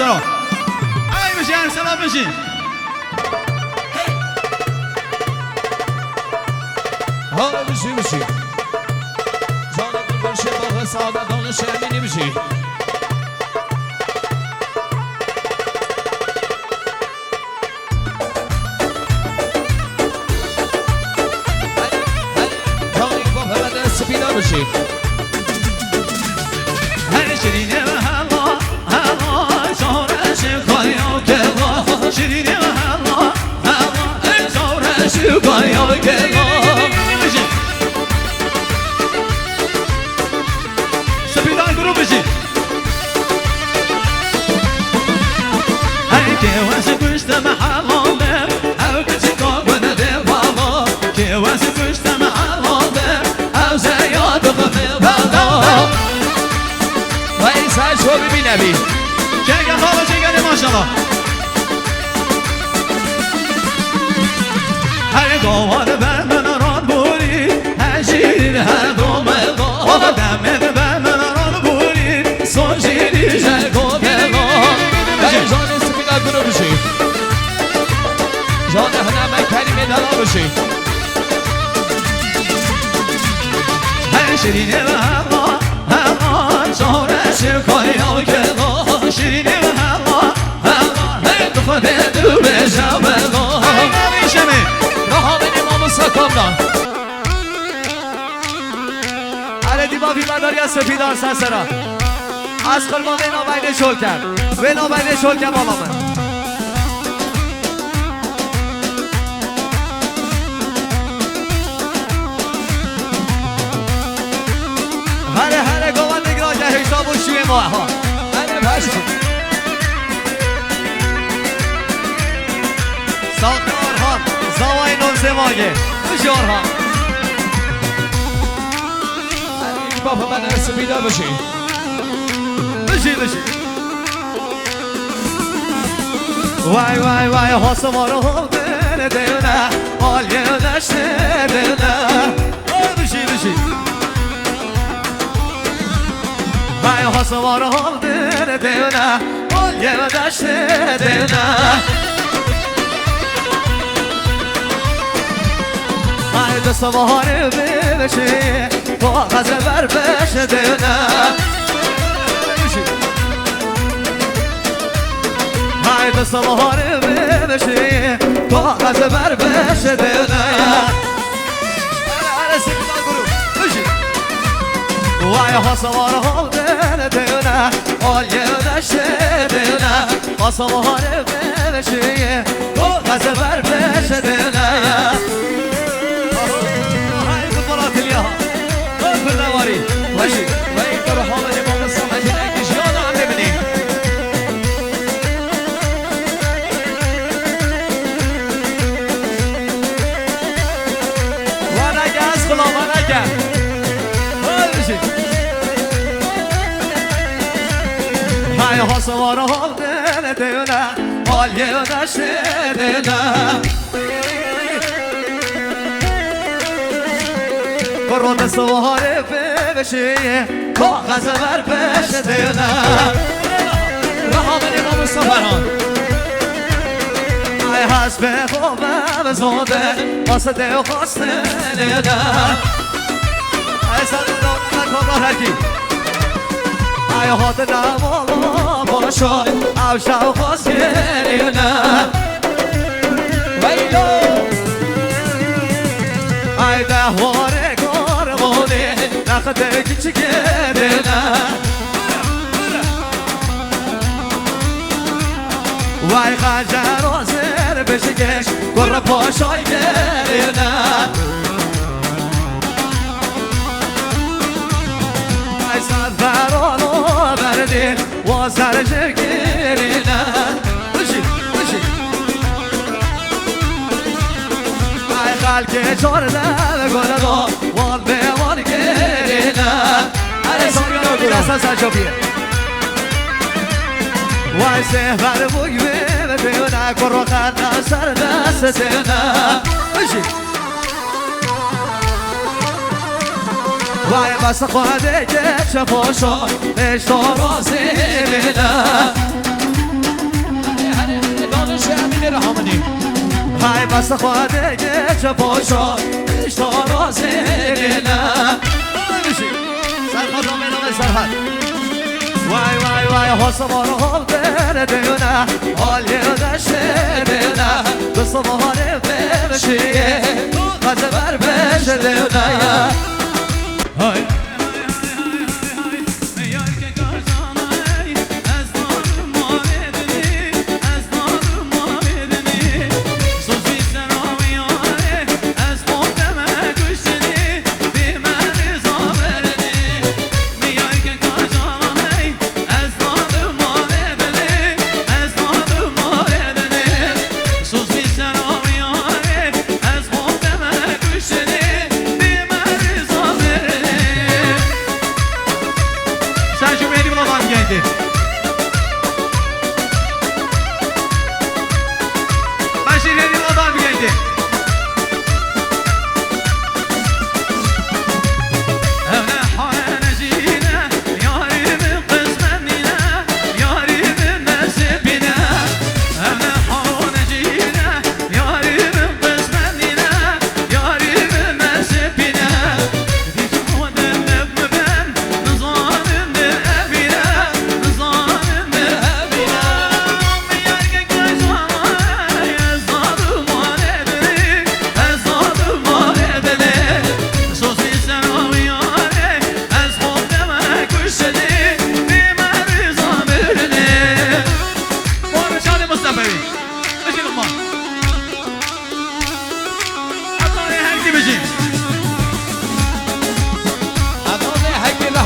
سرا ای بشی هر سلام بشی ها بشی جانب باشه با سعادتان شمینی بشی جانب با بلد سپیدا بشی هر شیرینه و هوا زارش کاریو که با شیرینه و هوا زارش کاریو که با سپیدان گروه بشی هر که واسه پشت محلامه او کسی کابنه ده بابا که واسه پشت محلامه او زیاد بخمه بابا وای سر شو ببینمی چنگه بابا چنگه ماشالله هر دوار بر من ران بوری هر شیرین هر دومه با دمه بر من ران بوری سون شیرین شرکو بگا جان سپیدا گروه بشی جان هنمه کریمه دلا بشی هر شیرینه و هوا زارش کاریو که با شیرینه و هوا هر دو خود دو بشم بگا نمیشمه راه به امام سکامنا هر دیبا بیمداری از سپیدار سرسرا از خلما وینا بینه شل کرد وینا بینه شل کرد بالا من هر گوان نگرا که حساب و شوی ماه ها ساختار ها زوای نوزه ماگه بشار ها بابا من سپیدا بشی بشی وای حاسم رو دل دلنا آلیه دشت دلنا بشی وای حاسم رو دل دلنا آلیه دشت دلنا وای دست بهاره بشه کاغذ بر بشه دلنا های دست بهاره بشه کاغذ بر بشه دلنا وای حسوار دل دلنا آلیه دشت دلنا حسوار بشه کاغذ بر بشه دلنا های بلاتلیا بلواری باشی و این کار حالی با مسامت نکش یادم ببینی و نگه از خلا و نگه باشی های حسوار دل دلنا آلیه دشت دلنا کرد سواره بشه کاغذ بر بشه دلنا رها من امام سفران ای حسب خوبم زاده واسه دل خواسته دلنا ای صدر کبرا هرکی ای هات نمالا باشای او شو خواست گرینا ویلو ای دهواره نخده küçük yerine Vay hacer o zer beşikeş Korra poşay yerine Vay sadver onu verdi O zerce girine Uşi Vay kalke çorda ve golado Val be var gerine Hadi sonra biraz sen çöpüye Vay sefer bu gibi Beuna korkana sardasına Vay basa khade geçe poşo Beş doğru zilina های بس خواهده چه پاشا اشتا رازینا سرخواد آمین آمین سرخواد وای وای وای حسابار حال بره دیونه حال یه دشته دیونه دست باره بمشیه غزه بر بشه دیونه های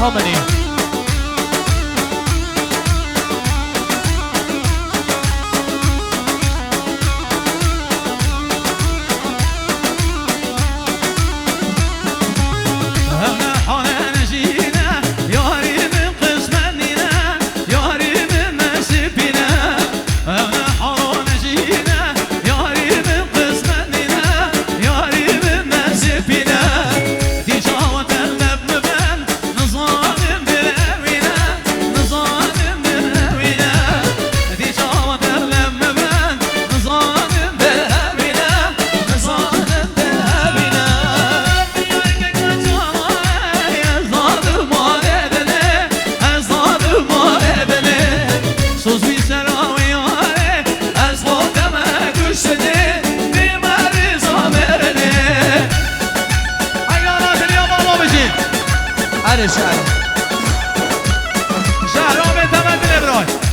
هامنی شهرام تمدن ابراهیم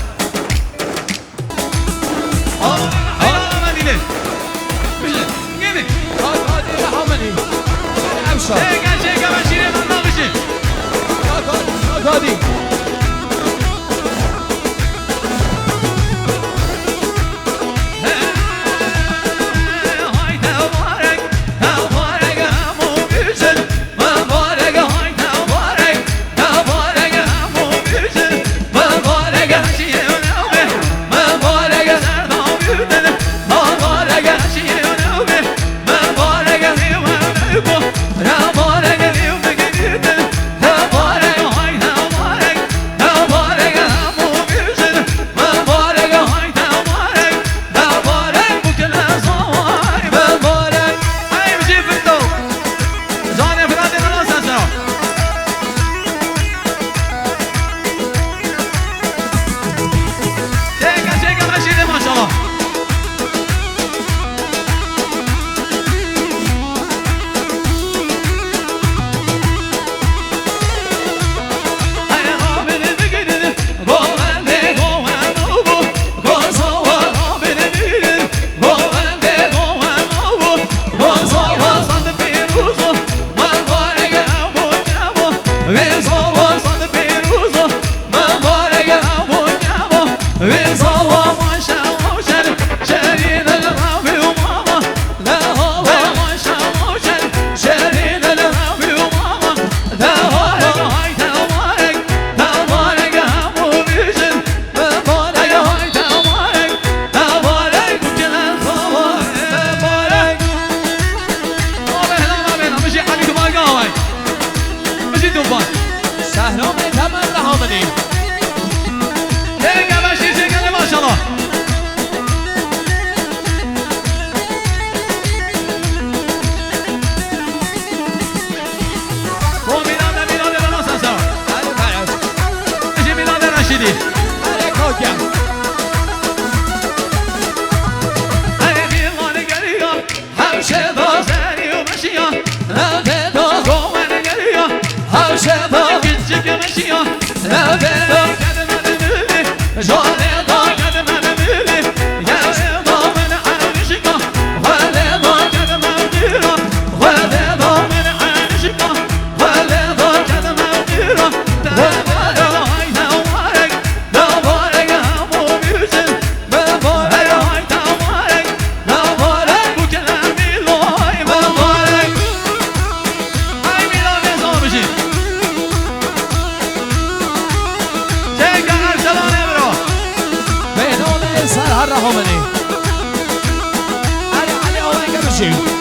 هر رحمني علي أوانك بشي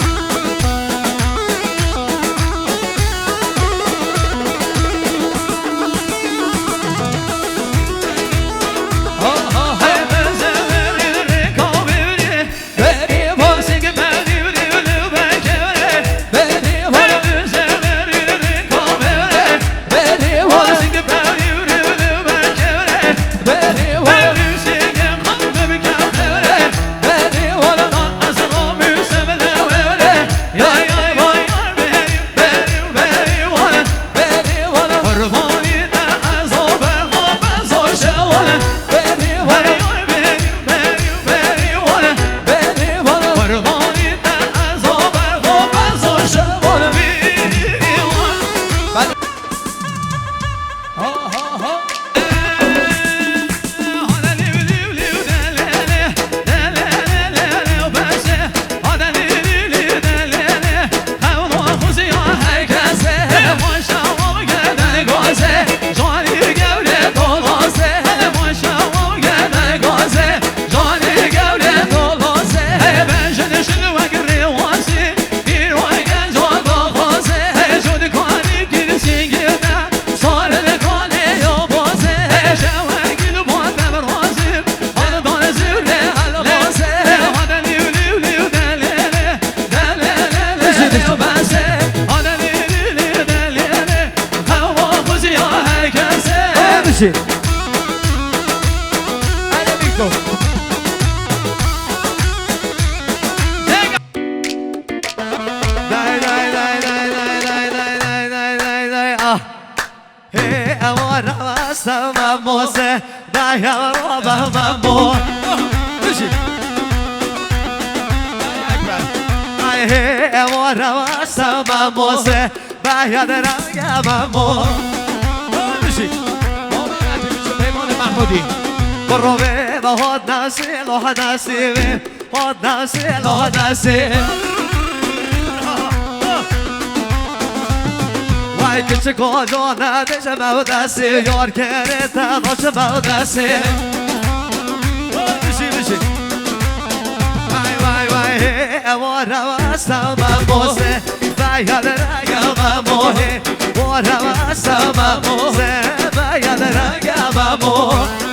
بشي أهلا بيكم داي داي داي داي داي داي داي داي داي داي هي أمورا وسما موسى داي أمورا مامو بشي هي أمورا وسما موسى بايا درا مامو بشي محمودي قربي بهاد ناسي لهاد ناسي هاد ناسي لهاد ناسي وای کچه کجا ندشه مودسی یار کنه تناش مودسی بشی بشی وای وای وای وارا واسم موزه باید رگم موه وارا واسم موزه باید رگم موه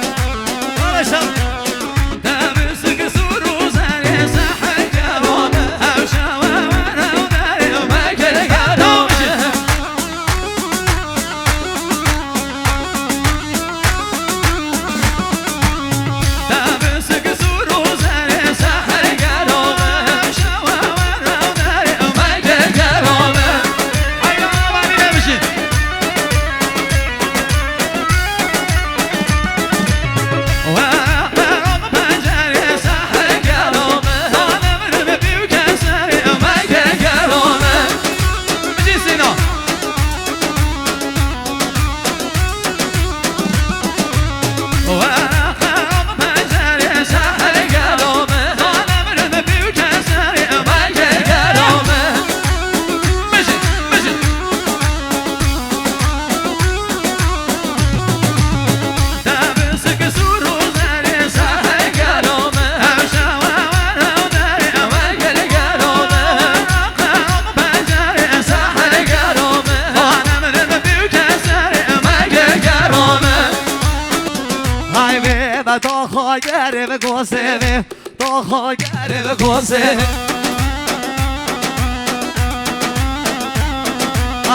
تا خاگره به گوزه تا خاگره به گوزه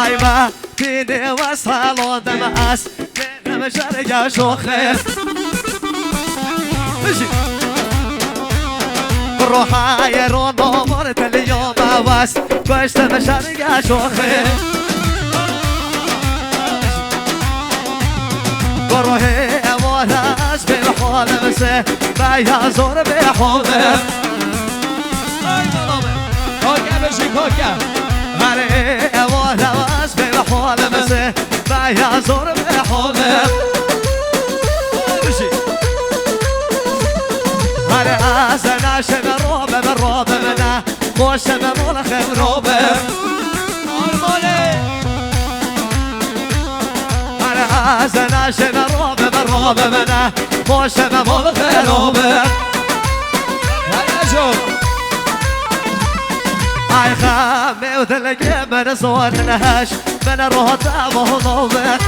ای ما تینه و سالان دم از دم شرگه شوخه روحای رو نامار تلیوم واس گشتم شرگه شوخه روحي وراس بالحول مسه بايا زور بحومه كوكا بشي كوكا علي وراس بالحول مسه بايا زور بحومه بشي علي أسنا شمروبه بالروبه منا خوش مروله خمروبه زنا شنا روبه بالروبه منا خوش ممول خروبه شو اي خامي ودلقي من صوت نهاش من روحة ابو ضوبه